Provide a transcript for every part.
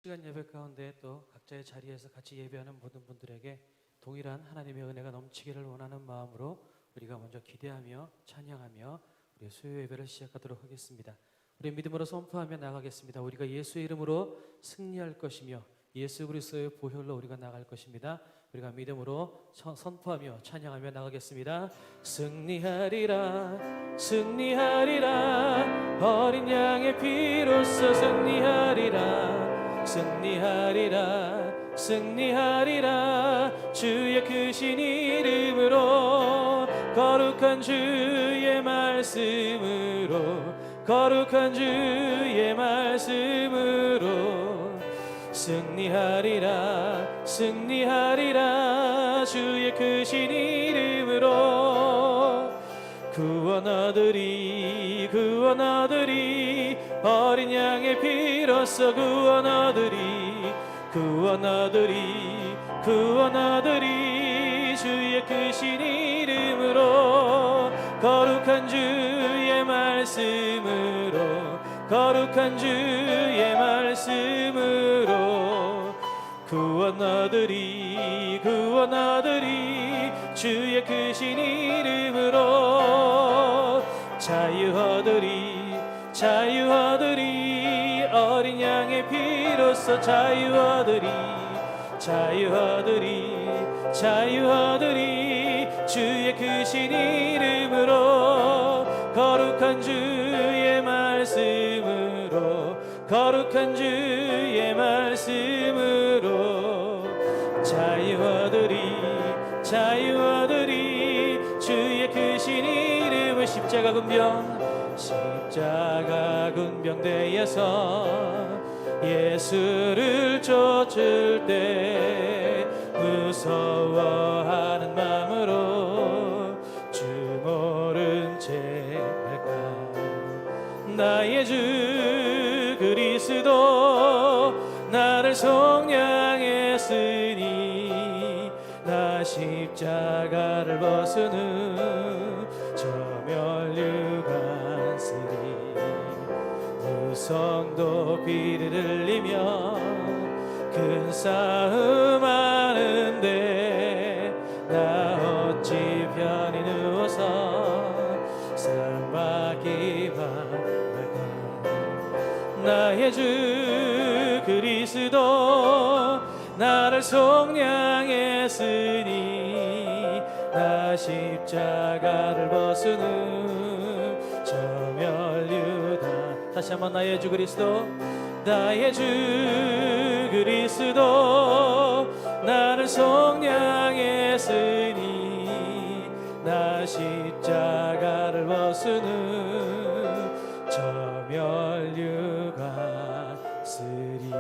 시간 예배 가운데 또 각자의 자리에서 같이 예배하는 모든 분들에게 동일한 하나님의 은혜가 넘치기를 원하는 마음으로 우리가 먼저 기대하며 찬양하며 우리의 수요 예배를 시작하도록 하겠습니다. 우리 믿음으로 선포하며 나가겠습니다. 우리가 예수의 이름으로 승리할 것이며 예수 그리스도의 보혈로 우리가 나갈 것입니다. 우리가 믿음으로 선포하며 찬양하며 나가겠습니다. 승리하리라 승리하리라 어린 양의 피로써 승리하리라 승리하리라 승리하리라 주의 크신 이름으로 거룩한 주의 말씀으로 거룩한 주의 말씀으로 승리하리라 승리하리라 주의 크신 이름으로 구원 얻으리 구원 얻으리 어린 양의 피로써 구원 얻으리 구원 얻으리 구원 얻으리 주의 크신 이름으로 거룩한 주의 말씀으로 거룩한 주의 말씀으로 구원 얻으리 구원 얻으리 주의 크신 이름으로 자유 얻으리 자유 얻으리 어린 양의 피로써 자유 얻으리 자유 얻으리 자유 얻으리 주의 크신 이름으로 거룩한 주의 말씀으로 거룩한 주의 말씀으로 자유 얻으리 자유 얻으리 주의 크신 이름을 십자가 군병 십자가 군병대에서 예수를 쫓을 때 무서워하는 마음으로 주 모른 채 할까 나의 주 그리스도 나를 속량했으니 나 십자가를 벗은 후 저 멸류관 쓰리 무성도 피를 흘리며 큰 싸움 하는데 나 어찌 편히 누워서 상받기 바랄까 나의 주 그리스도 나를 속량했으니 나 십자가를 벗은 후 저 멸류관 다시 한번 나의 주 그리스도 나의 주 그리스도 나를 속량했으니 나 십자가를 벗은 후 저 멸류관 쓰리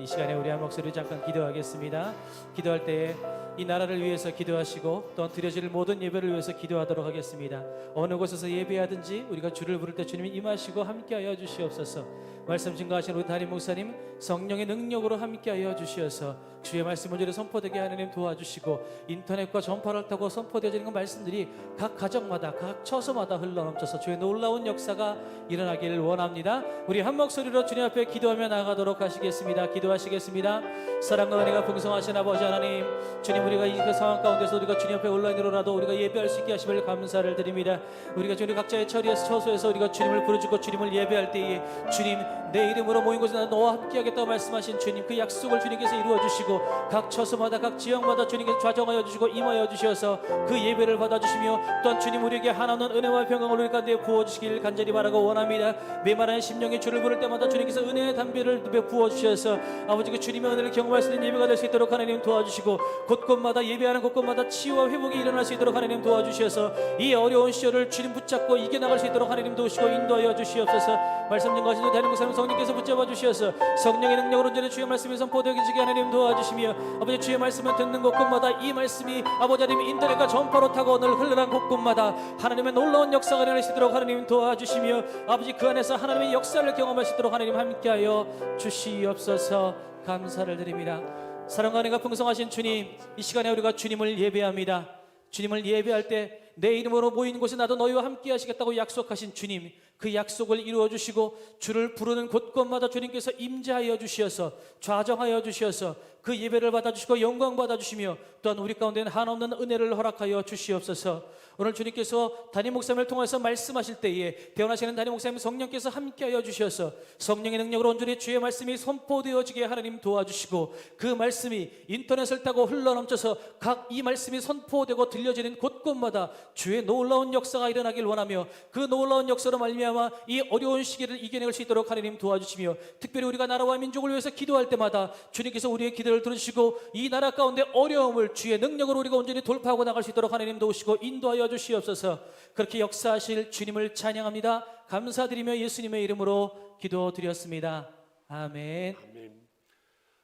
이 시간에 우리 한 목소리로 잠깐 기도하겠습니다. 기도할 때에 이 나라를 위해서 기도하시고 또 드려질 모든 예배를 위해서 기도하도록 하겠습니다. 어느 곳에서 예배하든지 우리가 주를 부를 때 주님이 임하시고 함께하여 주시옵소서. 말씀 증거하신 우리 담임 목사님 성령의 능력으로 함께하여 주시어서 주의 말씀 온전히 선포되게 하나님 도와주시고 인터넷과 전파를 타고 선포되어지는 그 말씀들이 각 가정마다 각 처소마다 흘러넘쳐서 주의 놀라운 역사가 일어나기를 원합니다. 우리 한 목소리로 주님 앞에 기도하며 나가도록 하시겠습니다. 기도하시겠습니다. 사랑과 은혜가 풍성하신 아버지 하나님 주님 우리가 이 상황 가운데서 우리가 주님 앞에 온라인으로라도 우리가 예배할 수 있게 하심을 감사를 드립니다. 우리가 주님 각자의 처리에서 처소에서 우리가 주님을 부르짖고 주님을 예배할 때에 주님 내 이름으로 모인 곳에 나 너와 함께하겠다고 말씀하신 주님 그 약속을 주님께서 이루어주시고 각 처소마다 각 지역마다 주님께서 좌정하여 주시고 임하여 주셔서 그 예배를 받아주시며 또한 주님 우리에게 하나는 은혜와 평강을 우리 가운데 부어주시길 간절히 바라고 원합니다. 메마른 심령의 주를 부를 때마다 주님께서 은혜의 담비를 부어주셔서 아버지 그 주님의 은혜를 경험할 수 있는 예배가 될 수 있도록 하나님 도와주시고 곳곳마다 예배하는 곳곳마다 치유와 회복이 일어날 수 있도록 하나님 도와주셔서 이 어려운 시절을 주님 붙잡고 이겨나갈 수 있도록 하나님 도우시고 인도하여 주시옵소서. 말씀 증거하신 대한민국 목사님 성령께서 붙잡아 주셔서 성령의 능력으로 온전히 주의 말씀이 선포되게 하나님 도와주시며 아버지 주의 말씀을 듣는 곳곳마다 이 말씀이 아버지 하나님 인터넷과 전파로 타고 늘 흘러난 곳곳마다 하나님의 놀라운 역사가 일어날 수 있도록 하나님 도와주시며 아버지 그 안에서 하나님의 역사를 경험할 수 있도록 하나님 함께하여 주시옵소서. 감사를 드립니다. 사랑과 은혜가 풍성하신 주님 이 시간에 우리가 주님을 예배합니다. 주님을 예배할 때 내 이름으로 모인 곳에 나도 너희와 함께 하시겠다고 약속하신 주님 그 약속을 이루어 주시고 주를 부르는 곳곳마다 주님께서 임재하여 주시어서 좌정하여 주시어서 그 예배를 받아주시고 영광 받아주시며 또한 우리 가운데는 한없는 은혜를 허락하여 주시옵소서. 오늘 주님께서 담임 목사님을 통해서 말씀하실 때에 대원하시는 담임 목사님 성령께서 함께하여 주셔서 성령의 능력으로 온전히 주의 말씀이 선포되어지게 하나님 도와주시고 그 말씀이 인터넷을 타고 흘러넘쳐서 각 이 말씀이 선포되고 들려지는 곳곳마다 주의 놀라운 역사가 일어나길 원하며 그 놀라운 역사로 말미암아 이 어려운 시기를 이겨낼 수 있도록 하나님 도와주시며 특별히 우리가 나라와 민족을 위해서 기도할 때마다 주님께서 우리의 기도를 들으시고 이 나라 가운데 어려움을 주의 능력으로 우리가 온전히 돌파하고 나갈 수 있도록 하나님 도우시고 인도하여 주시옵소서. 그렇게 역사하실 주님을 찬양합니다. 감사드리며 예수님의 이름으로 기도드렸습니다. 아멘. 아멘.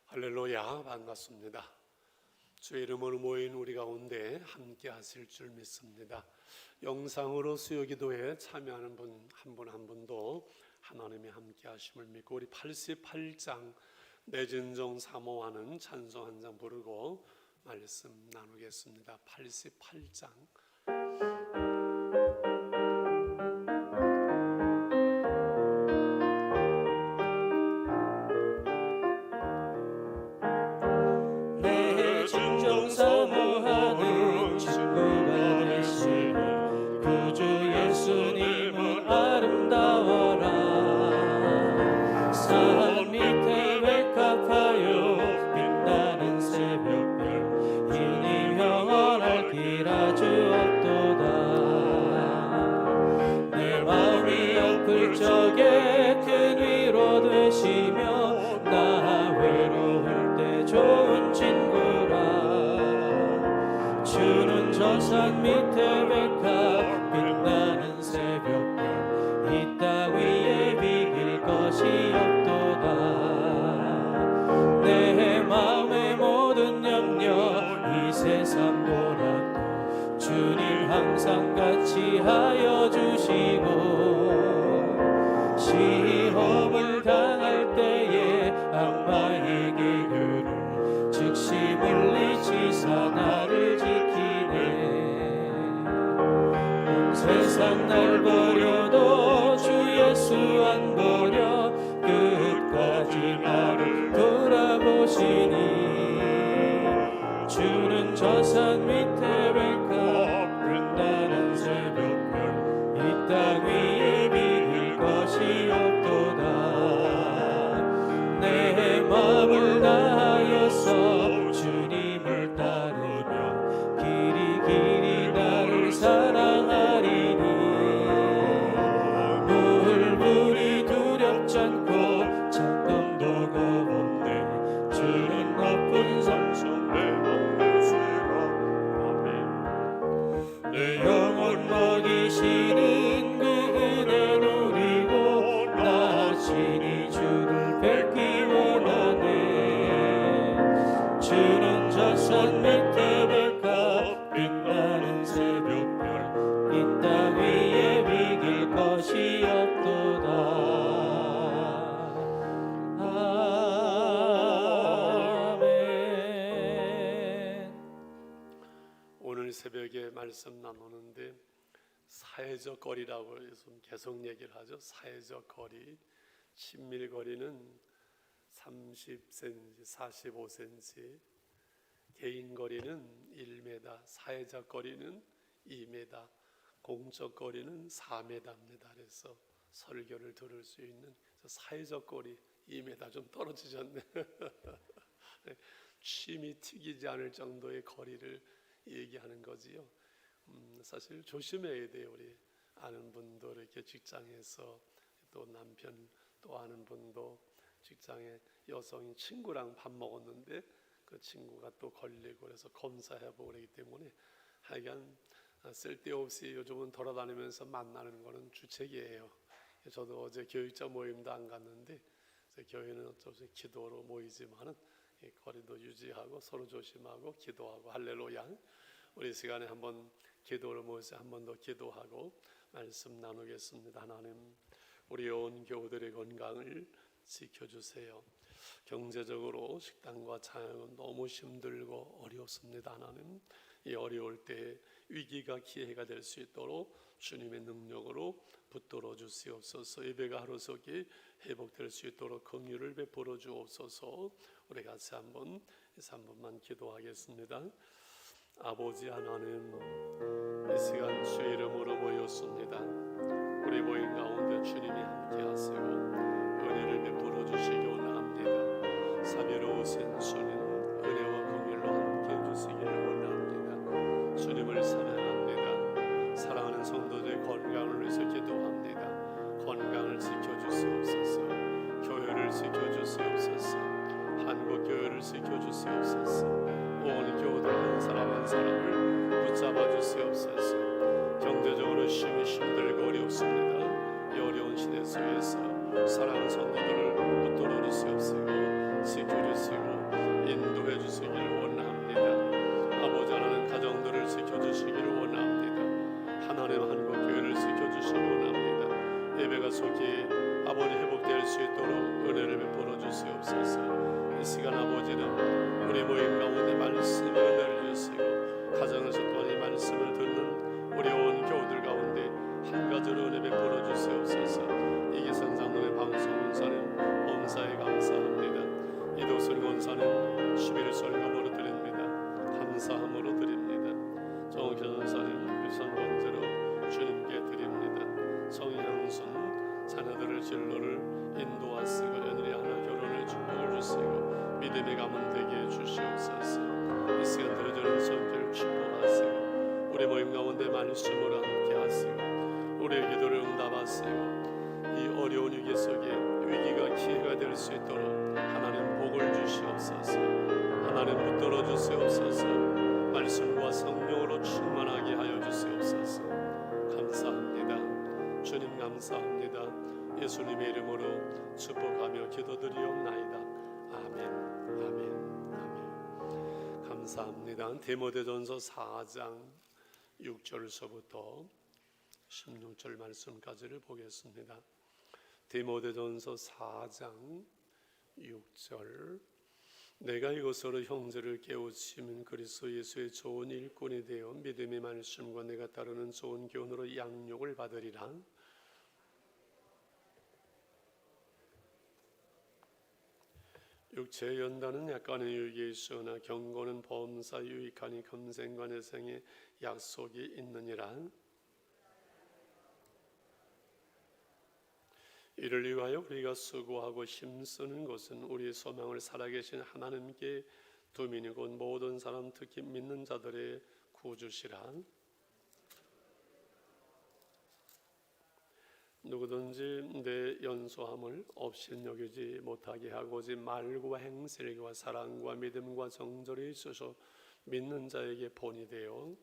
할렐루야. 반갑습니다. 주의 이름으로 모인 우리 가운데 함께 하실 줄 믿습니다. 영상으로 수요기도에 참여하는 분 한 분 한 분도 하나님의 함께 하심을 믿고 우리 88장 내 진정 사모하는 찬송 한 장 부르고 말씀 나누겠습니다. 88장. 내 진정 사모하는 친구가 되시니 구주 예수님은 아름다워라. 산 밑에 백합하여 빛나는 새벽별 이님 영원할 길 아주 없도다. 내 마음이 아플 적에 큰 위로 되시며 나 외로울 때 좋은 친구라. 주는 저 산 밑에 백합 빛나는 새벽별 이 땅 위에 비길 것이 없도다. 내 마음의 모든 염려 이 세상 보라도 주님 항상 같이 하여 주시고 시험을 당할 때에 악마의 계교를 즉시 물리치사 나를 지키네. 온 세상 날 버려도 주 예수 안 버려 끝까지 나를 돌아보시니. 주는 저 산 밑에 백합 빛나는 새벽별 이 땅 위에 비길 것이 없도다. 내 마음을 다하여서 주님을 따르며 길이 길이 나를 사랑하리니. 물불이 두렵지 않고 잠깐도 겁없네. 주는 높은 성성 내 먹는 수라. 아멘. 내 영혼 먹이시는 그 은혜 누리고 나 친히 주를 뵙기 원하네. 주는 저 산 밑에 백합 빛나는 새벽별 이 땅 위에 비길 것이 없도다. 아멘. 오늘 새벽에 말씀 나누는데 사회적 거리라고 해서 계속 얘기를 하죠. 사회적 거리, 친밀 거리는 30cm, 45cm, 개인 거리는 1m, 사회적 거리는 2m, 공적 거리는 4m입니다. 그래서 설교를 들을 수 있는 사회적 거리 2m 좀 떨어지셨네. 침이 튀기지 않을 정도의 거리를 얘기하는 거지요. 사실 조심해야 돼요. 우리 아는 분도 이렇게 직장에서 또 남편 또 아는 분도 직장에 여성인 친구랑 밥 먹었는데 그 친구가 또 걸리고 그래서 검사해보고 그러기 때문에 하여간 쓸데없이 요즘은 돌아다니면서 만나는 거는 주책이에요. 저도 어제 교육자 모임도 안 갔는데 교회는 어쩔 수 없이 기도로 모이지만은 거리도 유지하고 서로 조심하고 기도하고 할렐루야. 우리 시간에 한번 기도를 모여서 한 번 더 기도하고 말씀 나누겠습니다. 하나님, 우리 온 교우들의 건강을 지켜주세요. 경제적으로 식당과 차영은 너무 힘들고 어렵습니다. 하나님, 이 어려울 때 위기가 기회가 될 수 있도록 주님의 능력으로 붙들어 주시옵소서. 예배가 하루속히 회복될 수 있도록 긍휼을 베풀어 주옵소서. 우리 같이 한번 3분만 기도하겠습니다. 아버지 하나님, 이 시간 주의 이름으로 모였습니다. 우리 모임 가운데 주님이 함께 하시고 은혜를 베풀어 주시기 원합니다. 자비로우신 주님, 은혜와 긍휼로 함께 해주시기를 원합니다. 주님을 사랑합니다. 사랑하는 성도들의 건강을 위해서 기도합니다. 건강을 지켜주시옵소서. 교회를 지켜주시옵소서. 한국 교회를 지켜주시옵소서. 온 교우들 한 사람 한 사람을 붙잡아 주시옵소서. 경제적으로 심히 힘들고 어렵습니다. 이 어려운 시대 속에서 사랑하는 성도들을 붙들어 주시옵시고 지켜주시고 인도해 주시기를 원합니다. 아버지 하나님 가정들을 지켜주시기를 원합니다. 하나님 한국 교회를 지켜주시기 원합니다. 예배가 속히 아버지 회복될 수 있도록 은혜를 베풀어 주시옵소서. 이 시간 아버지는 우리 모임 가운데 말씀의 은혜를 주시고 가정에서 또한 이 말씀을 듣는 우리 온 교우들 가운데 한 가지로 은혜 베풀어 주시옵소서. 이기선 장로의 방송 원사님 엄사에 감사합니다. 이도순 원사님 11일 설교으로 드립니다. 감사함으로 드립니다. 정옥현 원사님 유선 번제로 주님께 드립니다. 성향순 자녀들을 진로를 인도하시고 며느리 하나 결혼을 축복을 주시고 믿음의 가문 되게 해주시옵소서. 이 시간 들어주는 성결 축복하시고 우리 모임 가운데 말씀으로 함께 하시고 우리의 기도를 응답하시고 이 어려운 위기 속에 위기가 기회가 될 수 있도록 하나님 복을 주시옵소서. 하나님 붙들어 주시옵소서. 말씀과 성령으로 충만하게 하여 주시옵소서. 감사합니다. 주님 감사합니다. 예수님의 이름으로 축복하며 기도드리옵나이다. 아멘, 아멘, 아멘. 감사합니다. 디모데전서 4장 6절서부터 16절 말씀까지를 보겠습니다. 디모데전서 4장 6절. 내가 이것으로 형제를 깨우치면 그리스도 예수의 좋은 일꾼이 되어 믿음의 말씀과 내가 따르는 좋은 교훈으로 양육을 받으리라. 육체의 연단은 약간의 유익이 있으나 경고는 범사 유익하니 금생과 내생에 약속이 있느니라. 이를 위하여 우리가 수고하고 힘쓰는 것은 우리 소망을 살아계신 하나님께 두민이 곧 모든 사람 특히 믿는 자들의 구주시라. 누구든지 내 연소함을 업신여기지 못하게 하고 오직 말과 행실과 사랑과 믿음과 정절이 있어서 믿는 자에게 본이 되어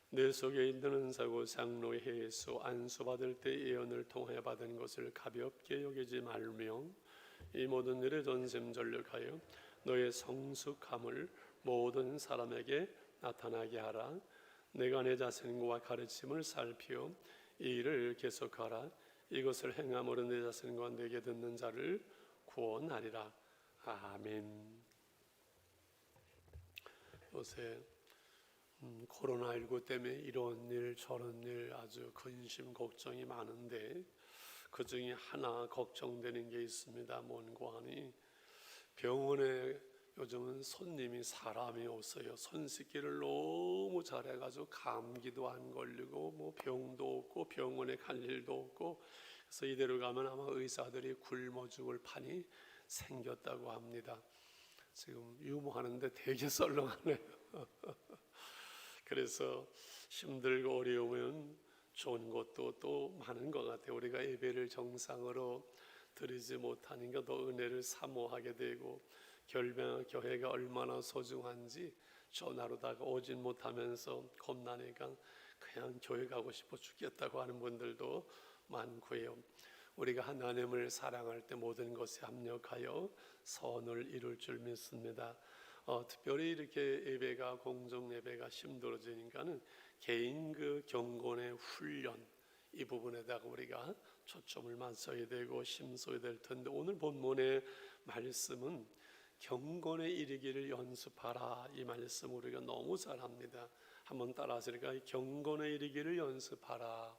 내 속에 있는 은사고 장로의 해에서 안수받을 때 예언을 통하여 받은 것을 가볍게 여기지 말며 이 모든 일에 전심전력하여 너의 성숙함을 모든 사람에게 나타나게 하라. 내가 내 자신과 가르침을 살피어 이 일을 계속하라. 이것을 행함으로 내 자신과 내게 듣는 자를 구원하리라. 아멘. 요새 코로나19 때문에 이런 일 저런 일 아주 근심 걱정이 많은데 그 중에 하나 걱정되는 게 있습니다. 뭔고 하니 병원에 요즘은 손님이 사람이 없어요. 손 씻기를 너무 잘해가지고 감기도 안 걸리고 뭐 병도 없고 병원에 갈 일도 없고 그래서 이대로 가면 아마 의사들이 굶어 죽을 판이 생겼다고 합니다. 지금 유무하는데 되게 썰렁하네요. 그래서 힘들고 어려우면 좋은 것도 또 많은 것 같아요. 우리가 예배를 정상으로 드리지 못하니까 더 은혜를 사모하게 되고 교회가 얼마나 소중한지 전화로다가 오진 못하면서 겁나니까 그냥 교회 가고 싶어 죽겠다고 하는 분들도 많고요. 우리가 하나님을 사랑할 때 모든 것에 합력하여 선을 이룰 줄 믿습니다. 특별히 이렇게 예배가 공정 예배가 힘들어지니까는 개인 그 경건의 훈련 이 부분에다가 우리가 초점을 맞춰야 되고 힘써야 될 텐데, 오늘 본문의 말씀은 경건에 이르기를 연습하라, 이 말씀 우리가 너무 잘합니다. 한번 따라하시니까 경건에 이르기를 연습하라.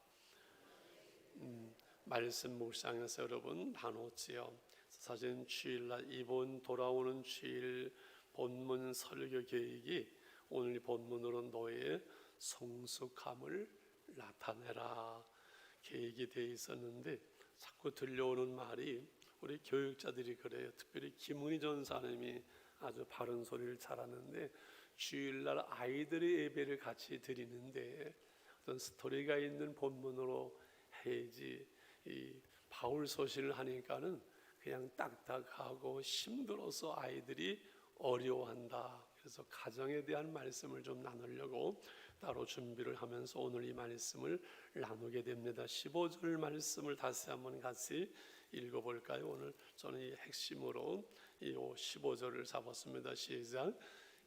말씀 묵상에서 여러분 나눴지요. 사실 주일날 이번 돌아오는 주일 본문 설교 계획이 오늘 본문으로 너의 성숙함을 나타내라 계획이 되어 있었는데, 자꾸 들려오는 말이 우리 교육자들이 그래요. 특별히 김은희 전사님이 아주 바른 소리를 잘하는데, 주일날 아이들의 예배를 같이 드리는데 어떤 스토리가 있는 본문으로 해야지, 이 바울 서신을 하니까는 그냥 딱딱하고 힘들어서 아이들이 어려워한다. 그래서 가정에 대한 말씀을 좀 나누려고 따로 준비를 하면서 오늘 이 말씀을 나누게 됩니다. 15절 말씀을 다시 한번 같이 읽어볼까요? 오늘 저는 이 핵심으로 이 15절을 잡았습니다. 시작.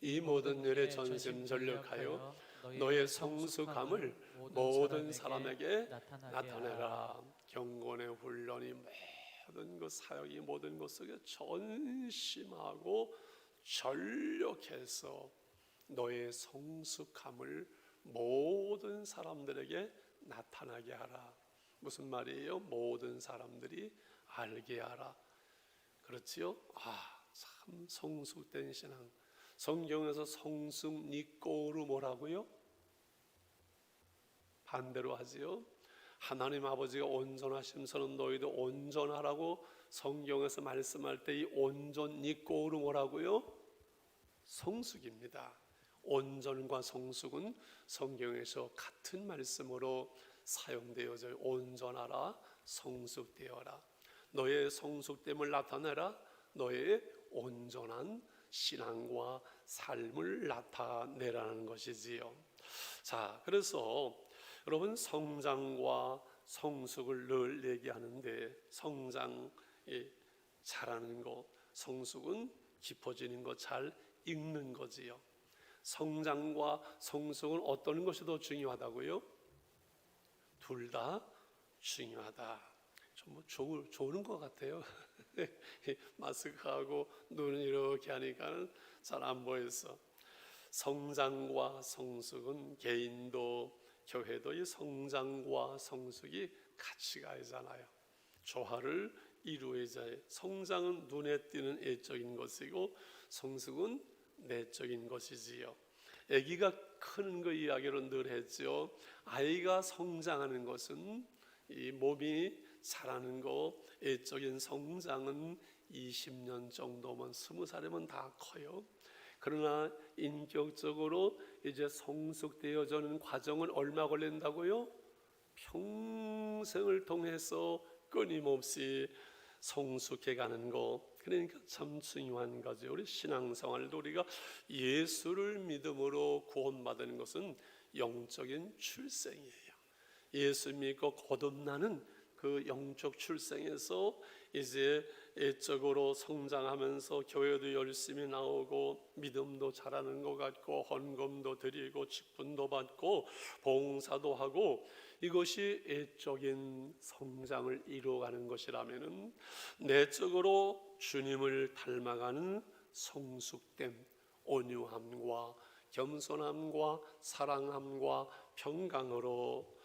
이 모든 일에 전심전력하여 너의 성숙함을 모든 사람에게 나타내라. 경건의 훈련이 모든 것, 사역이 모든 것 속에 전심하고 전력해서 너의 성숙함을 모든 사람들에게 나타나게 하라. 무슨 말이에요? 모든 사람들이 알게 하라. 그렇지요? 참 성숙된 신앙. 성경에서 성숙 니꼬로 뭐라고요? 반대로 하지요. 하나님 아버지가 온전하심서는 너희도 온전하라고 성경에서 말씀할 때 이 온전 니꼬로 뭐라고요? 성숙입니다. 온전과 성숙은 성경에서 같은 말씀으로 사용되어져요. 온전하라, 성숙되어라. 너의 성숙됨을 나타내라. 너의 온전한 신앙과 삶을 나타내라는 것이지요. 자, 그래서 여러분, 성장과 성숙을 늘 얘기하는데, 성장이 잘하는 것, 성숙은 깊어지는 것, 잘 읽는 거지요. 성장과 성숙은 어떤 것이 더 중요하다고요? 둘 다 중요하다. 좀 좋은 것 같아요. 마스크하고 눈을 이렇게 하니까 잘 안 보여서. 성장과 성숙은 개인도 교회도 이 성장과 성숙이 같이 가잖아요. 조화를 이루어야 해요. 성장은 눈에 띄는 외적인 것이고 성숙은 내적인 것이지요. 아기가 크는 거 이야기로 늘 했죠. 아이가 성장하는 것은 이 몸이 자라는 거, 외적인 성장은 20년 정도면 20살이면 다 커요. 그러나 인격적으로 이제 성숙되어지는 과정은 얼마 걸린다고요? 평생을 통해서 끊임없이 성숙해가는 거. 그러니까 참 중요한 거죠. 우리 신앙생활도 우리가 예수를 믿음으로 구원받는 것은 영적인 출생이에요. 예수 믿고 거듭나는 그 영적 출생에서 이제 애적으로 성장하면서 교회도 열심히 나오고 믿음도 자라는 것 같고 헌금도 드리고 직분도 받고 봉사도 하고, 이것이 애적인 성장을 이루어가는 것이라면은 내적으로 주님을 닮아가는 성숙됨, 온유함과 겸손함과 사랑함과 평강으로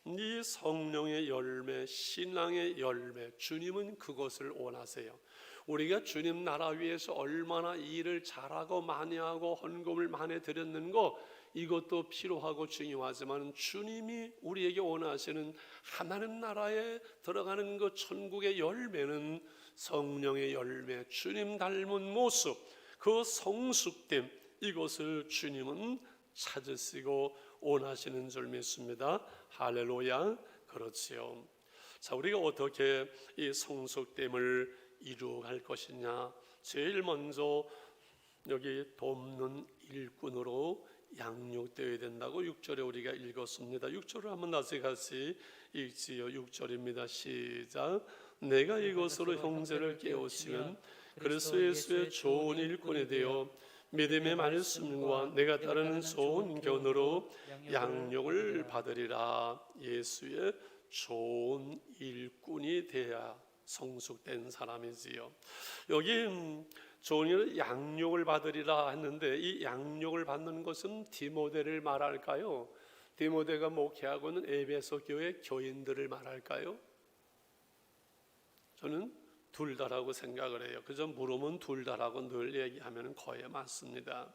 이 성령의 열매, 신앙의 열매, 주님은 그것을 원하세요. 우리가 주님 나라 위해서 얼마나 일을 잘하고 많이 하고 헌금을 많이 드렸는 거, 이것도 필요하고 중요하지만 주님이 우리에게 원하시는 하나님 나라에 들어가는 그 천국의 열매는 성령의 열매, 주님 닮은 모습, 그 성숙됨, 이것을 주님은 찾으시고 원하시는 줄 믿습니다. 할렐루야. 그렇지요. 자, 우리가 어떻게 이 성숙됨을 이루어갈 것이냐? 제일 먼저 여기 돕는 일꾼으로 양육되어야 된다고 6절에 우리가 읽었습니다. 6절을 한번 다시 같이 읽지요. 6절입니다. 시작. 내가 이것으로 형제를 깨우치면 그리스도 예수의 좋은 일꾼이 되어 믿음의 말씀과 내가 따르는 좋은 견으로 양육을 받으리라. 예수의 좋은 일꾼이 돼야 성숙된 사람이지요. 여기 좋은 일 양육을 받으리라 했는데 이 양육을 받는 것은 디모데를 말할까요? 디모데가 목회하고 있는 에베소 교회 교인들을 말할까요? 저는 둘 다라고 생각을 해요. 그저 물으면 둘 다라고 늘 얘기하면 거의 맞습니다.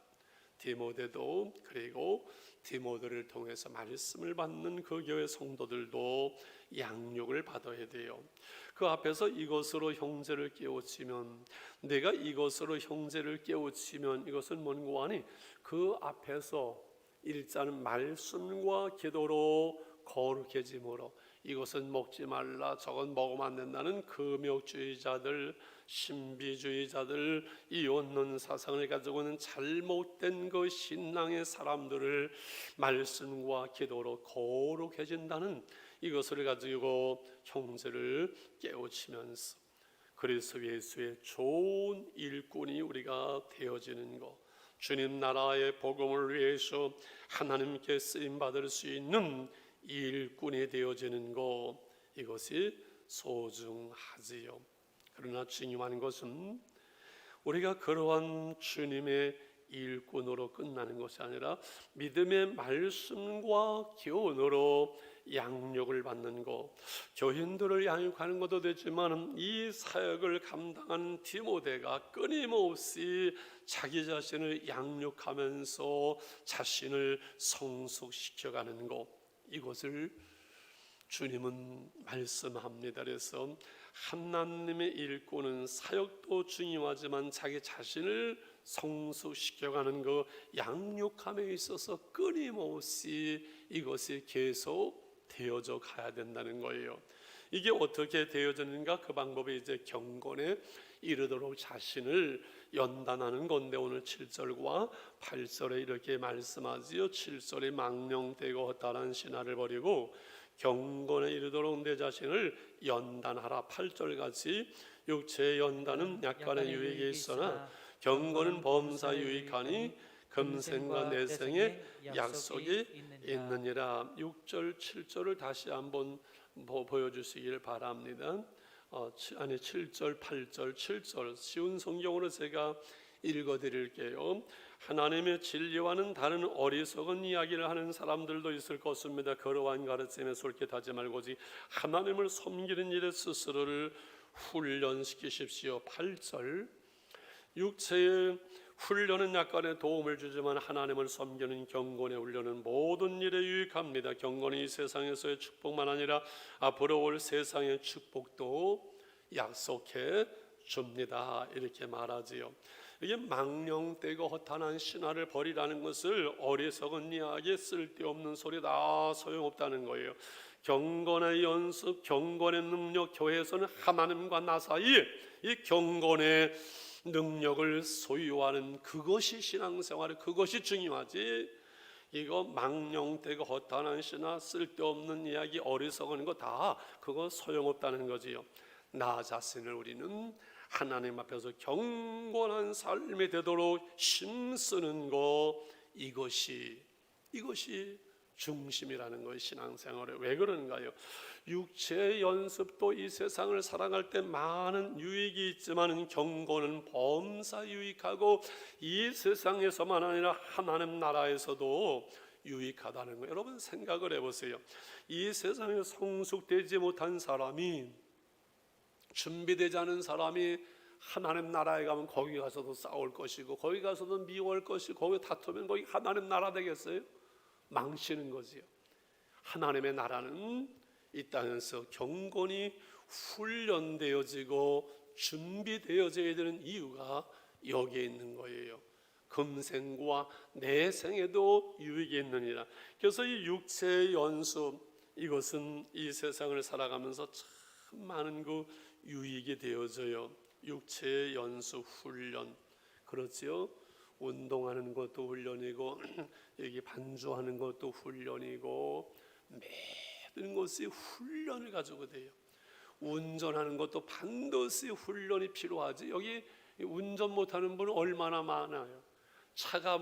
디모데도 그리고 디모데를 통해서 말씀을 받는 그 교회 성도들도 양육을 받아야 돼요. 그 앞에서 이것으로 형제를 깨우치면, 내가 이것으로 형제를 깨우치면 이것은 뭔고 하니 그 앞에서 일자는 말씀과 기도로 거룩해짐으로, 이것은 먹지 말라 저건 먹으면 안 된다는 금욕주의자들, 신비주의자들, 이혼론 사상을 가지고 있는 잘못된 그 신앙의 사람들을 말씀과 기도로 거룩해진다는 이것을 가지고 형제를 깨우치면서 그리스도 예수의 좋은 일꾼이 우리가 되어지는 것, 주님 나라의 복음을 위해서 하나님께 쓰임 받을 수 있는 일꾼이 되어지는 것, 이것이 소중하지요. 그러나 중요한 것은 우리가 그러한 주님의 일꾼으로 끝나는 것이 아니라 믿음의 말씀과 교훈으로 양육을 받는 것, 교인들을 양육하는 것도 되지만 이 사역을 감당하는 디모데가 끊임없이 자기 자신을 양육하면서 자신을 성숙시켜가는 것, 이것을 주님은 말씀합니다. 그래서 하나님의 일꾼은 사역도 중요하지만 자기 자신을 성숙시켜가는 그 양육함에 있어서 끊임없이 이것이 계속 되어져 가야 된다는 거예요. 이게 어떻게 되어지는가? 그 방법이 이제 경건에 이르도록 자신을 연단하는 건데, 오늘 7절과 8절에 이렇게 말씀하지요. 7절에 망령되고 허탄한 신화를 버리고 경건에 이르도록 내 자신을 연단하라. 8절같이 육체의 연단은 약간의 유익이 있으나 경건은 범사 유익하니 금생과 내생의 약속이 있느니라. 6절 7절을 다시 한번 보여주시길 바랍니다. 7절 8절 7절 쉬운 성경으로 제가 읽어드릴게요. 하나님의 진리와는 다른 어리석은 이야기를 하는 사람들도 있을 것입니다. 그러한 가르침에 솔깃하지 말고 오직 하나님을 섬기는 일에 스스로를 훈련시키십시오. 8절 육체의 훈련은 약간의 도움을 주지만 하나님을 섬기는 경건의 훈련은 모든 일에 유익합니다. 경건이 이 세상에서의 축복만 아니라 앞으로 올 세상의 축복도 약속해 줍니다. 이렇게 말하지요. 이게 망령되고 허탄한 신화를 버리라는 것을 어리석은 이야기, 쓸데없는 소리 다 소용없다는 거예요. 경건의 연습, 경건의 능력, 교회에서는 하나님과 나 사이에 이 경건의 능력을 소유하는 그것이 신앙생활, 그것이 중요하지. 이거 망령되고 허탄한 신화, 쓸데없는 이야기, 어리석은 거 다 그거 소용없다는 거지요. 나 자신을 우리는 하나님 앞에서 경건한 삶이 되도록 힘쓰는 거, 이것이 중심이라는 것이 신앙생활에. 왜 그런가요? 육체의 연습도 이 세상을 살아갈 때 많은 유익이 있지만 경건은 범사 유익하고 이 세상에서만 아니라 하나님 나라에서도 유익하다는 거예요. 여러분 생각을 해보세요. 이 세상에 성숙되지 못한 사람이, 준비되지 않은 사람이 하나님 나라에 가면 거기 가서도 싸울 것이고 거기 가서도 미워할 것이고 거기 다투면 거기 하나님 나라 되겠어요? 망치는 거지요. 하나님의 나라는 이 땅에서 경건이 훈련되어지고 준비되어져야 되는 이유가 여기에 있는 거예요. 금생과 내생에도 유익이 있느니라. 그래서 이 육체의 연습, 이것은 이 세상을 살아가면서 참 많은 그 유익이 되어져요. 육체의 연습, 훈련, 그렇지요. 운동하는 것도 훈련이고 여기 반주하는 것도 훈련이고 모든 것이 훈련을 가지고 돼요. 운전하는 것도 반드시 훈련이 필요하지. 여기 운전 못하는 분은 얼마나 많아요. 차가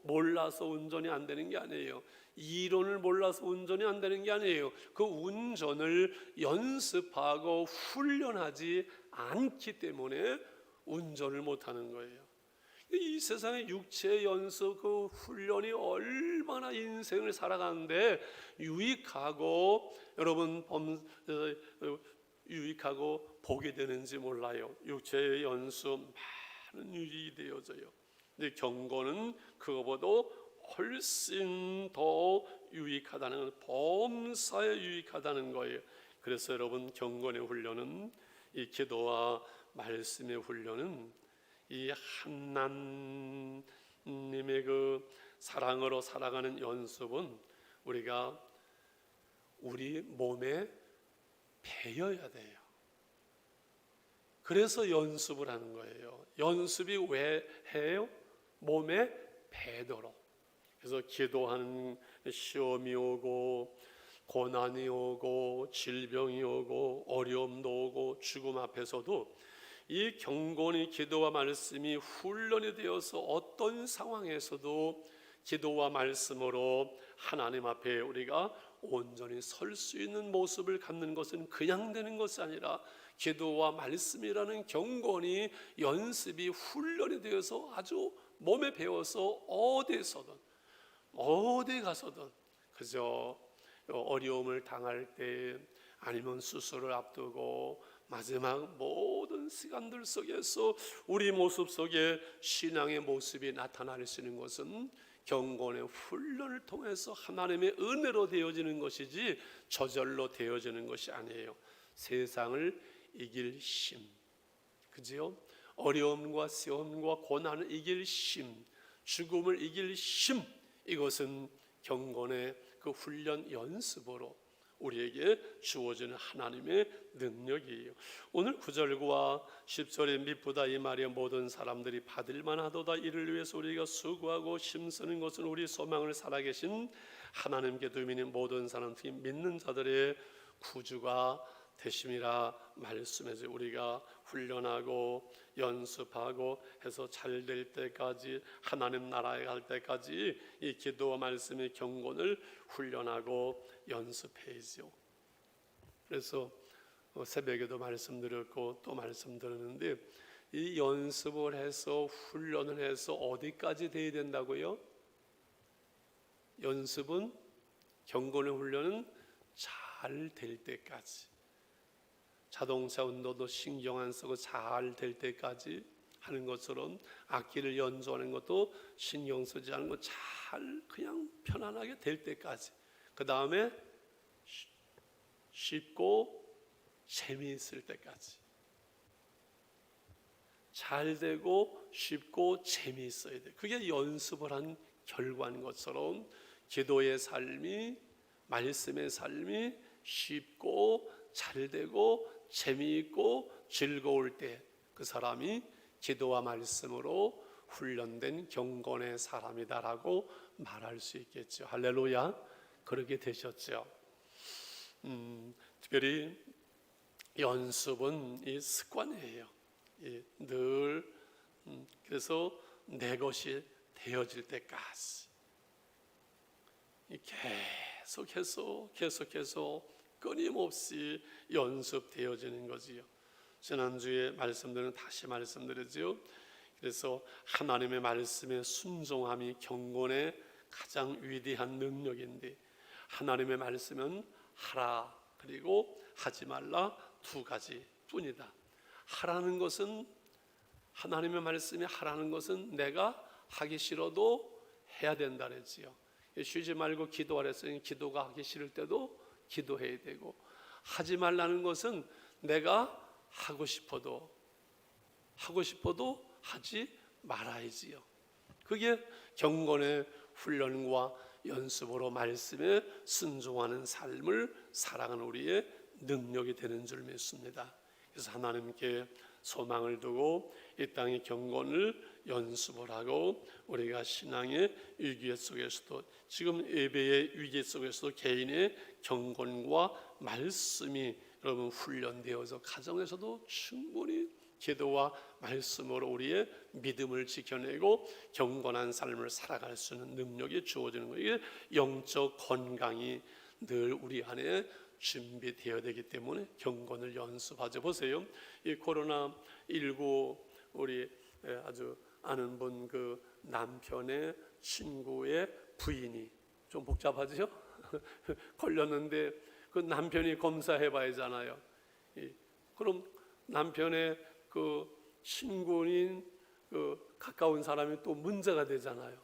몰라서 운전이 안 되는 게 아니에요. 이론을 몰라서 운전이 안 되는 게 아니에요. 그 운전을 연습하고 훈련하지 않기 때문에 운전을 못하는 거예요. 이 세상의 육체 연습 그 훈련이 얼마나 인생을 살아가는데 유익하고 여러분 유익하고 복이 되는지 몰라요. 육체의 연습 많은 유익이 되어져요. 근데 경건은 그거보다 훨씬 더 유익하다는, 범사에 유익하다는 거예요. 그래서 여러분 경건의 훈련은, 이 기도와 말씀의 훈련은 이 하나님의 그 사랑으로 살아가는 연습은 우리가 우리 몸에 배어야 돼요. 그래서 연습을 하는 거예요. 연습이 왜 해요? 몸에 배도록. 그래서 기도하는 시험이 오고 고난이 오고 질병이 오고 어려움도 오고 죽음 앞에서도 이 경건의 기도와 말씀이 훈련이 되어서 어떤 상황에서도 기도와 말씀으로 하나님 앞에 우리가 온전히 설 수 있는 모습을 갖는 것은 그냥 되는 것이 아니라 기도와 말씀이라는 경건이 연습이 훈련이 되어서 아주 몸에 배워서 어디서든 어디 가서든 그저 어려움을 당할 때 아니면 수술을 앞두고 마지막 모든 시간들 속에서 우리 모습 속에 신앙의 모습이 나타날 수 있는 것은 경건의 훈련을 통해서 하나님의 은혜로 되어지는 것이지 저절로 되어지는 것이 아니에요. 세상을 이길 힘, 그지요? 어려움과 시험과 고난을 이길 힘, 죽음을 이길 힘, 이것은 경건의 그 훈련 연습으로 우리에게 주어지는 하나님의 능력이에요. 오늘 9절과 10절에 미쁘다 이 말에 모든 사람들이 받을만 하도다. 이를 위해서 우리가 수고하고 힘쓰는 것은 우리 소망을 살아계신 하나님께 드리는 모든 사람, 특히 믿는 자들의 구주가 되심이라 말씀해서 우리가 훈련하고 연습하고 해서 잘 될 때까지, 하나님 나라에 갈 때까지 이 기도와 말씀의 경건을 훈련하고 연습해야죠. 그래서 새벽에도 말씀드렸고 또 말씀드렸는데 이 연습을 해서 훈련을 해서 어디까지 돼야 된다고요? 연습은, 경건의 훈련은 잘 될 때까지, 자동차 운전도 신경 안 쓰고 잘 될 때까지 하는 것처럼 악기를 연주하는 것도 신경 쓰지 않은 거 잘 그냥 편안하게 될 때까지, 그 다음에 쉽고 재미있을 때까지 잘 되고 쉽고 재미있어야 돼. 그게 연습을 한 결과인 것처럼 기도의 삶이, 말씀의 삶이 쉽고 잘 되고 재미있고 즐거울 때 그 사람이 기도와 말씀으로 훈련된 경건의 사람이다라고 말할 수 있겠죠. 할렐루야. 그렇게 되셨죠. 특별히 연습은 이 습관이에요. 늘 그래서 내 것이 되어질 때까지 계속해서 끊임없이 연습되어지는 거지요. 지난주에 말씀드린 다시 말씀드리죠. 그래서 하나님의 말씀에 순종함이 경건의 가장 위대한 능력인데, 하나님의 말씀은 하라 그리고 하지 말라 두 가지 뿐이다. 하라는 것은, 하나님의 말씀이 하라는 것은 내가 하기 싫어도 해야 된다 그랬지요. 쉬지 말고 기도하라 했으니 기도가 하기 싫을 때도 기도해야 되고, 하지 말라는 것은 내가 하고 싶어도 하지 말아야지요. 그게 경건의 훈련과 연습으로 말씀에 순종하는 삶을 살아가는 우리의 능력이 되는 줄 믿습니다. 그래서 하나님께 소망을 두고 이 땅의 경건을 연습을 하고 우리가 신앙의 위기 속에서도, 지금 예배의 위기 속에서도 개인의 경건과 말씀이 여러분 훈련되어서 가정에서도 충분히 기도와 말씀으로 우리의 믿음을 지켜내고 경건한 삶을 살아갈 수 있는 능력이 주어지는 거예요. 이게 영적 건강이 늘 우리 안에 준비되어야 되기 때문에 경건을 연습하죠. 보세요. 이 코로나19 우리 아주 아는 분 그 남편의 친구의 부인이 좀 복잡하죠? 걸렸는데 그 남편이 검사해 봐야 하잖아요. 그럼 남편의 그 친구인 그 가까운 사람이 또 문제가 되잖아요.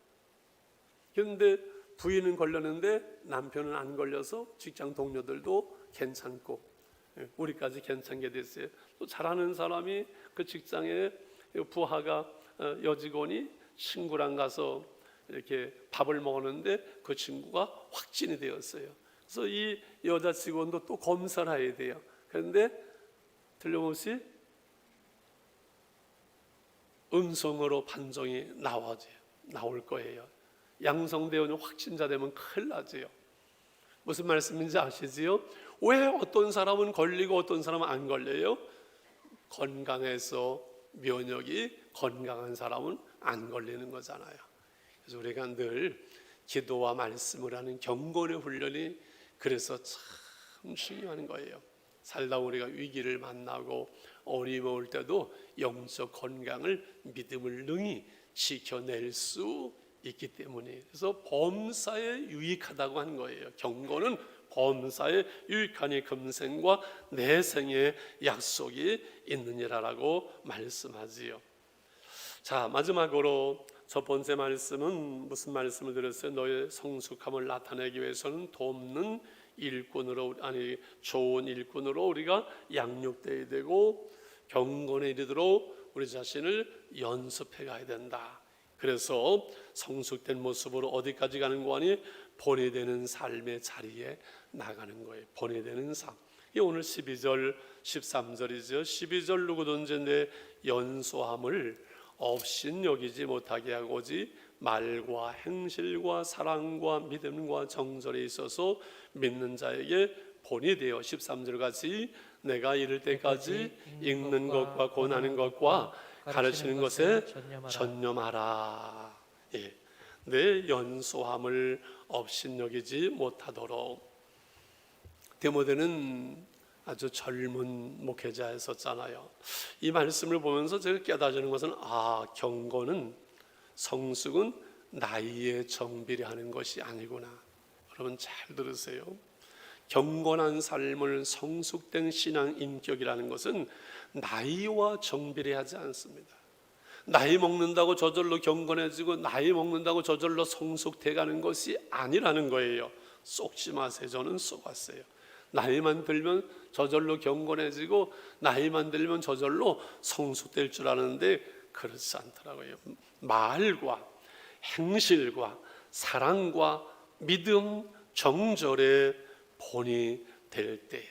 그런데 부인은 걸렸는데 남편은 안 걸려서 직장 동료들도 괜찮고 우리까지 괜찮게 됐어요. 또 잘하는 사람이 그 직장에 부하가 여직원이 친구랑 가서 이렇게 밥을 먹었는데 그 친구가 확진이 되었어요. 그래서 이 여자 직원도 또 검사를 해야 돼요. 그런데 틀림없이 음성으로 판정이 나올 거예요. 양성되어 확진자 되면 큰일 나지요. 무슨 말씀인지 아시지요? 왜 어떤 사람은 걸리고 어떤 사람은 안 걸려요? 건강해서 면역이 건강한 사람은 안 걸리는 거잖아요. 그래서 우리가 늘 기도와 말씀을 하는 경건의 훈련이 그래서 참 중요한 거예요. 살다 우리가 위기를 만나고 어려울 때도 영적 건강을 믿음을 능히 지켜낼 수 있기 때문에 그래서 범사에 유익하다고 하는 거예요. 경건은 범사에 유익하니 금생과 내생의 약속이 있느니라라고 말씀하지요. 자, 마지막으로 첫 번째 말씀은 무슨 말씀을 드렸어요? 너의 성숙함을 나타내기 위해서는 돕는 일꾼으로 좋은 일꾼으로 우리가 양육되어야 되고 경건에 이르도록 우리 자신을 연습해 가야 된다. 그래서 성숙된 모습으로 어디까지 가는 거 아니? 본이되는 삶의 자리에 나가는 거예요. 본이되는 삶. 이 오늘 12절 13절이죠. 12절 누구든지 내 연소함을 없인 여기지 못하게 하고 오직 말과 행실과 사랑과 믿음과 정절에 있어서 믿는 자에게 본이 되어 13절 같이 내가 이를 때까지 읽는 것과 권하는 것과 가르치는 것에 전념하라. 예. 내 연소함을 없인 여기지 못하도록. 디모데는 아주 젊은 목회자였었잖아요. 이 말씀을 보면서 제가 깨달아지는 것은 경건은 성숙은 나이에 정비례하는 것이 아니구나. 여러분 잘 들으세요. 경건한 삶을 성숙된 신앙 인격이라는 것은 나이와 정비례하지 않습니다. 나이 먹는다고 저절로 경건해지고 나이 먹는다고 저절로 성숙돼가는 것이 아니라는 거예요. 속지 마세요. 저는 속았어요. 나이만 들면 저절로 경건해지고 나이만 들면 저절로 성숙될 줄 아는데 그렇지 않더라고요. 말과 행실과 사랑과 믿음, 정절의 본이 될 때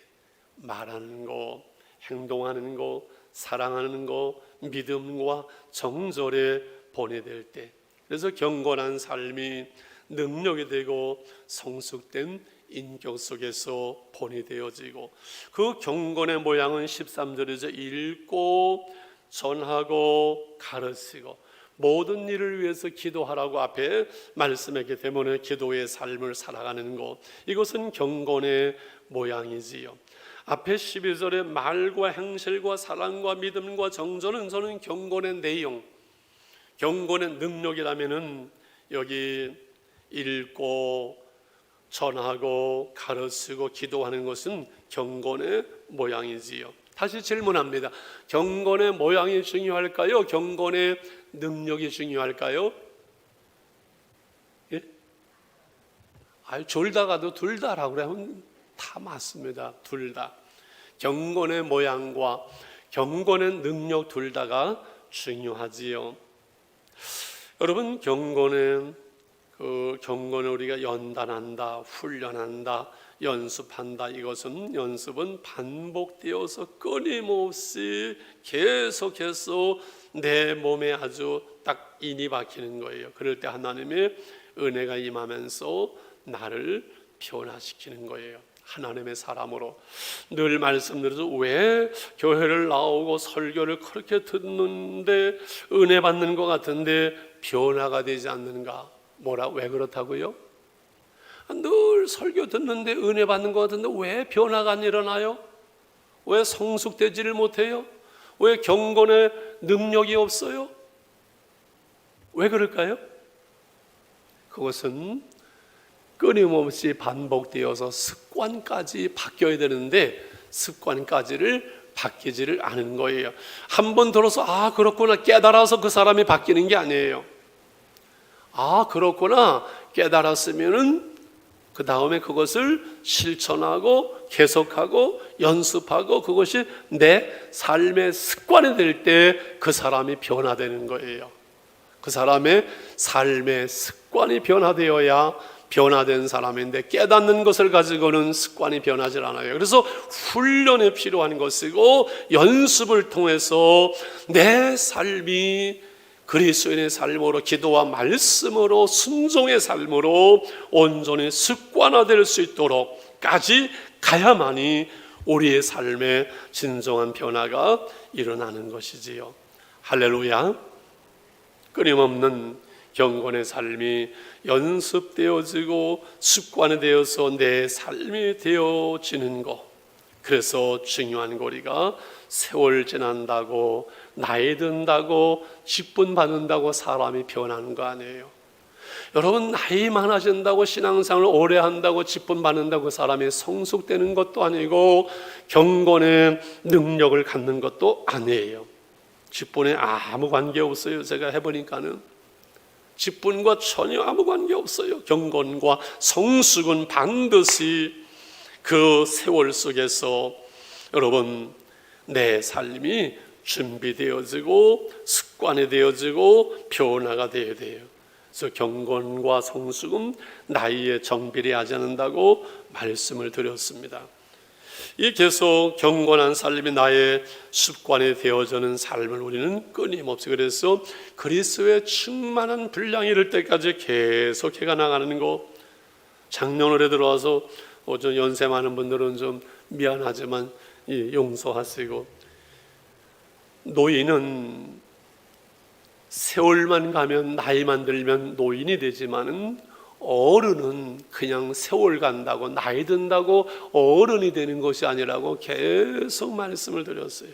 말하는 거, 행동하는 거, 사랑하는 거, 믿음과 정절의 본이 될 때 그래서 경건한 삶이 능력이 되고 성숙된 인격 속에서 본이 되어지고 그 경건의 모양은 13절이죠. 읽고 전하고 가르치고 모든 일을 위해서 기도하라고 앞에 말씀했기 때문에 기도의 삶을 살아가는 것 이것은 경건의 모양이지요. 앞에 12절의 말과 행실과 사랑과 믿음과 정절은 저는 경건의 내용 경건의 능력이라면은 여기 읽고 전하고 가르치고 기도하는 것은 경건의 모양이지요. 다시 질문합니다. 경건의 모양이 중요할까요? 경건의 능력이 중요할까요? 예? 졸다가도 둘 다라고 그러면 다 맞습니다. 둘 다. 경건의 모양과 경건의 능력 둘 다가 중요하지요. 여러분 경건은 경건을 우리가 연단한다, 훈련한다, 연습한다. 연습은 반복되어서 끊임없이 계속해서 내 몸에 아주 딱 인이 박히는 거예요. 그럴 때 하나님의 은혜가 임하면서 나를 변화시키는 거예요. 하나님의 사람으로 늘 말씀드려서 왜 교회를 나오고 설교를 그렇게 듣는데 은혜 받는 것 같은데 변화가 되지 않는가? 왜 그렇다고요? 늘 설교 듣는데 은혜 받는 것 같은데 왜 변화가 안 일어나요? 왜 성숙되지를 못해요? 왜 경건의 능력이 없어요? 왜 그럴까요? 그것은 끊임없이 반복되어서 습관까지 바뀌어야 되는데 습관까지를 바뀌지를 않은 거예요. 한 번 들어서 그렇구나 깨달아서 그 사람이 바뀌는 게 아니에요. 그렇구나 깨달았으면은 그 다음에 그것을 실천하고 계속하고 연습하고 그것이 내 삶의 습관이 될 때 그 사람이 변화되는 거예요. 그 사람의 삶의 습관이 변화되어야 변화된 사람인데 깨닫는 것을 가지고는 습관이 변하지 않아요. 그래서 훈련이 필요한 것이고 연습을 통해서 내 삶이 그리스도인의 삶으로 기도와 말씀으로 순종의 삶으로 온전히 습관화될 수 있도록까지 가야만이 우리의 삶에 진정한 변화가 일어나는 것이지요. 할렐루야. 끊임없는 경건의 삶이 연습되어지고 습관이 되어서 내 삶이 되어지는 것. 그래서 중요한 거리가 세월 지난다고 나이 든다고 직분 받는다고 사람이 변하는 거 아니에요. 여러분 나이 많아진다고 신앙생활을 오래 한다고 직분 받는다고 사람이 성숙되는 것도 아니고 경건의 능력을 갖는 것도 아니에요. 직분에 아무 관계 없어요. 제가 해보니까는 직분과 전혀 아무 관계 없어요. 경건과 성숙은 반드시 그 세월 속에서 여러분 내 삶이 준비되어지고 습관이 되어지고 변화가 되어야 돼요. 그래서 경건과 성숙은 나이에 정비례하지 않는다고 말씀을 드렸습니다. 이 계속 경건한 삶이 나의 습관이 되어지는 삶을 우리는 끊임없이 그래서 그리스도의 충만한 분량이 이를 때까지 계속 해가 나가는 거. 작년월에 들어와서 좀 연세 많은 분들은 좀 미안하지만 용서하시고, 노인은 세월만 가면 나이만 들면 노인이 되지만은 어른은 그냥 세월 간다고 나이 든다고 어른이 되는 것이 아니라고 계속 말씀을 드렸어요.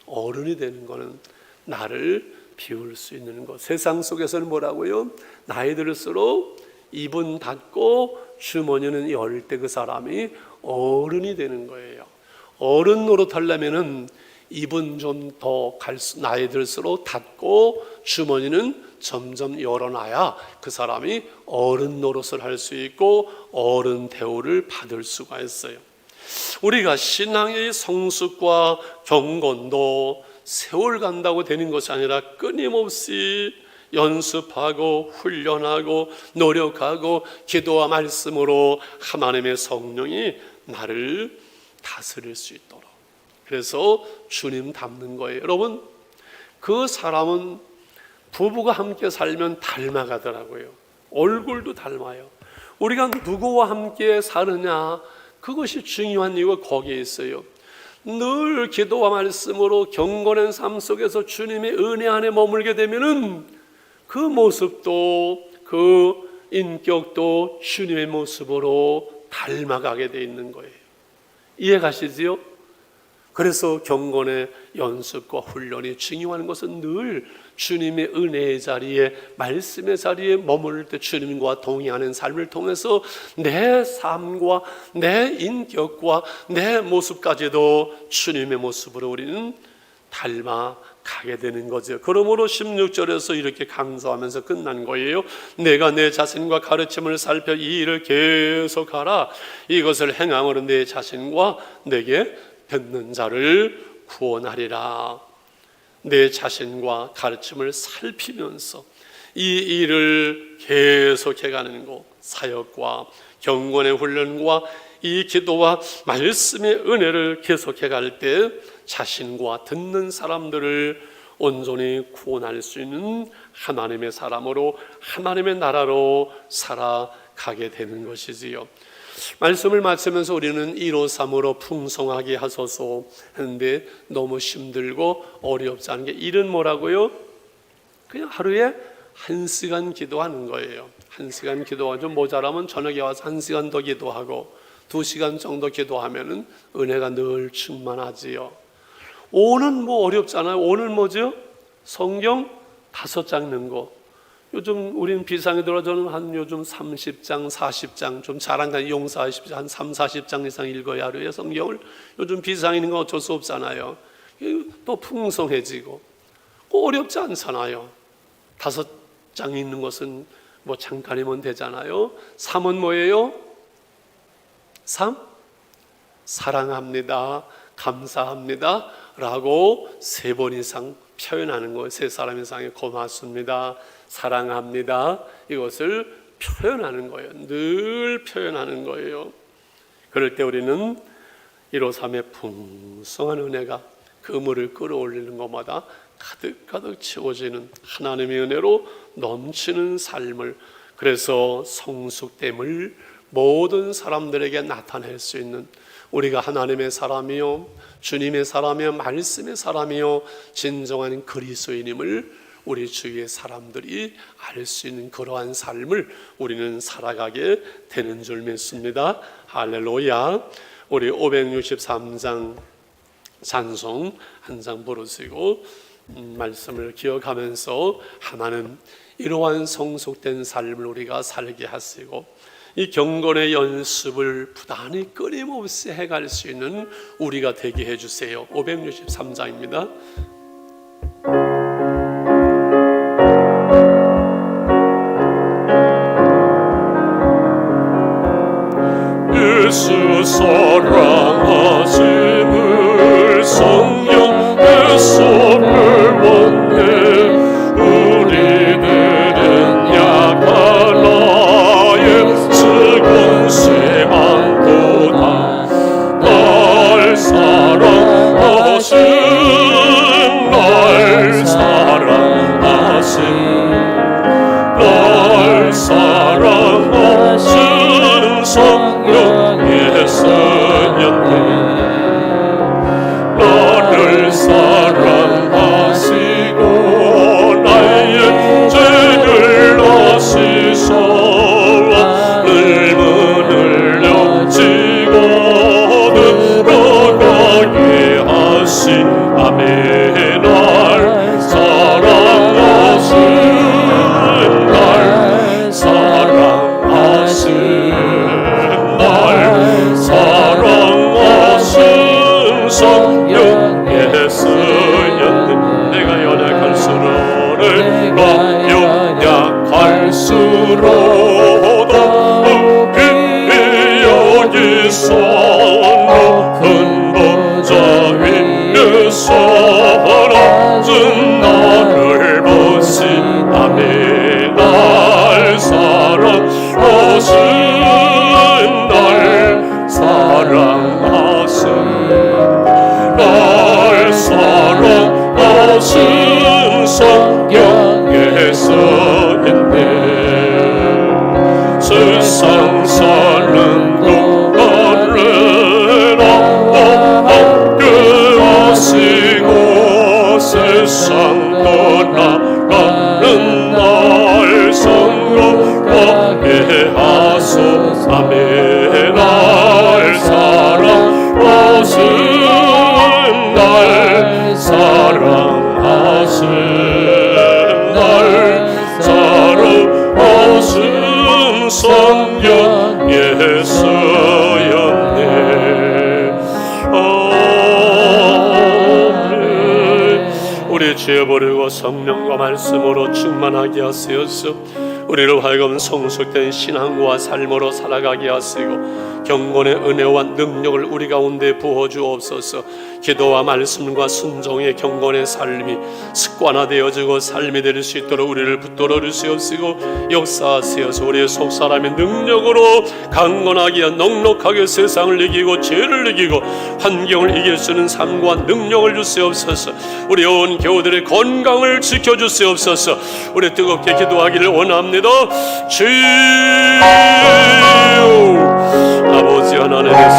어른이 되는 것은 나를 비울 수 있는 것. 세상 속에서는 뭐라고요? 나이 들수록 입은 닫고 주머니는 열 때 그 사람이 어른이 되는 거예요. 어른 노릇하려면은 입은 좀 더 나이 들수록 닫고 주머니는 점점 열어놔야 그 사람이 어른 노릇을 할 수 있고 어른 대우를 받을 수가 있어요. 우리가 신앙의 성숙과 경건도 세월 간다고 되는 것이 아니라 끊임없이 연습하고 훈련하고 노력하고 기도와 말씀으로 하나님의 성령이 나를 다스릴 수 있도록, 그래서 주님 닮는 거예요. 여러분, 그 사람은 부부가 함께 살면 닮아가더라고요. 얼굴도 닮아요. 우리가 누구와 함께 사느냐, 그것이 중요한 이유가 거기에 있어요. 늘 기도와 말씀으로 경건한 삶 속에서 주님의 은혜 안에 머물게 되면은 그 모습도 그 인격도 주님의 모습으로 닮아가게 돼 있는 거예요. 이해가시지요? 그래서 경건의 연습과 훈련이 중요한 것은 늘 주님의 은혜의 자리에, 말씀의 자리에 머무를 때 주님과 동의하는 삶을 통해서 내 삶과 내 인격과 내 모습까지도 주님의 모습으로 우리는 닮아가게 되는 거죠. 그러므로 16절에서 이렇게 강조하면서 끝난 거예요. 내가 내 자신과 가르침을 살펴 이 일을 계속하라. 이것을 행함으로 내 자신과 내게 듣는 자를 구원하리라. 내 자신과 가르침을 살피면서 이 일을 계속해가는 것, 사역과 경건의 훈련과 이 기도와 말씀의 은혜를 계속해갈 때 자신과 듣는 사람들을 온전히 구원할 수 있는 하나님의 사람으로, 하나님의 나라로 살아가게 되는 것이지요. 말씀을 마치면서 우리는 153으로 풍성하게 하소서 했는데 너무 힘들고 어렵지 않은 게 일은 뭐라고요? 그냥 하루에 1시간 기도하는 거예요. 1시간 기도가 좀 모자라면 저녁에 와서 1시간 더 기도하고 2시간 정도 기도하면은 은혜가 늘 충만하지요. 오는 뭐 어렵잖아요. 오는 뭐죠? 성경 5장 읽는 거. 요즘 우리는 비상에 들어 저는 한 요즘 30장, 40장 좀 잘한 거 용서하십시오. 한 3, 40장 이상 읽어야 하루에 성경을. 요즘 비상에 있는 거 어쩔 수 없잖아요. 또 풍성해지고 어렵지 않잖아요. 5장 읽는 것은 뭐 잠깐이면 되잖아요. 3은 뭐예요? 3? 사랑합니다, 감사합니다 라고 3번 이상 표현하는 거예요. 3사람 이상의 고맙습니다, 사랑합니다, 이것을 표현하는 거예요. 늘 표현하는 거예요. 그럴 때 우리는 153의 풍성한 은혜가 그물을 끌어올리는 것마다 가득가득 채워지는 하나님의 은혜로 넘치는 삶을, 그래서 성숙됨을 모든 사람들에게 나타낼 수 있는, 우리가 하나님의 사람이요 주님의 사람이요 말씀의 사람이요 진정한 그리스도인임을 우리 주위의 사람들이 알 수 있는 그러한 삶을 우리는 살아가게 되는 줄 믿습니다. 할렐루야. 우리 563장 찬송 한 장 부르시고 말씀을 기억하면서 하나는 이러한 성숙된 삶을 우리가 살게 하시고 이 경건의 연습을 부단히 끊임없이 해갈 수 있는 우리가 되게 해주세요. 563장입니다. 예수 사랑하심을 성령 예수를 원해 우리들은 약하나의 세만도다. 날 사랑하신 날 사랑하신 날 사랑하신 성령 예수였네. 나를 사랑하시고 나의 죄를 아시사 의문을 넘치고 들어가게 하시다며 날 사랑하신 날 사랑하신 날 사랑하신 성령 예수였네. 내가 연약할수록 내가 연약할수록 여기서 높은 보좌 위에서 낮은 나를 보시다며 날 사랑하신 날 사랑하신 날 사랑하신 성령 예수인데 세상 사는 동안에나 함께하시고 세상 떠나가는 날 성공하게 하소서며 날 사랑하신 날 사랑하신 날 사랑하신 성령 예수였네. 아멘. 우리 죄 버리고 성령과 말씀으로 충만하게 하시옵소서. 우리를 하여금 성숙된 신앙과 삶으로 살아가게 하시고 경건의 은혜와 능력을 우리 가운데 부어주옵소서. 기도와 말씀과 순종의 경건의 삶이 습관화되어지고 삶이 될 수 있도록 우리를 붙들어 주시옵시고 역사하시어서 우리의 속사람의 능력으로 강건하게 넉넉하게 세상을 이기고 죄를 이기고 환경을 이길 수 있는 삶과 능력을 주시옵소서. 우리 온 교우들의 건강을 지켜주시옵소서. 우리 뜨겁게 기도하기를 원합니다. 주여 하나님의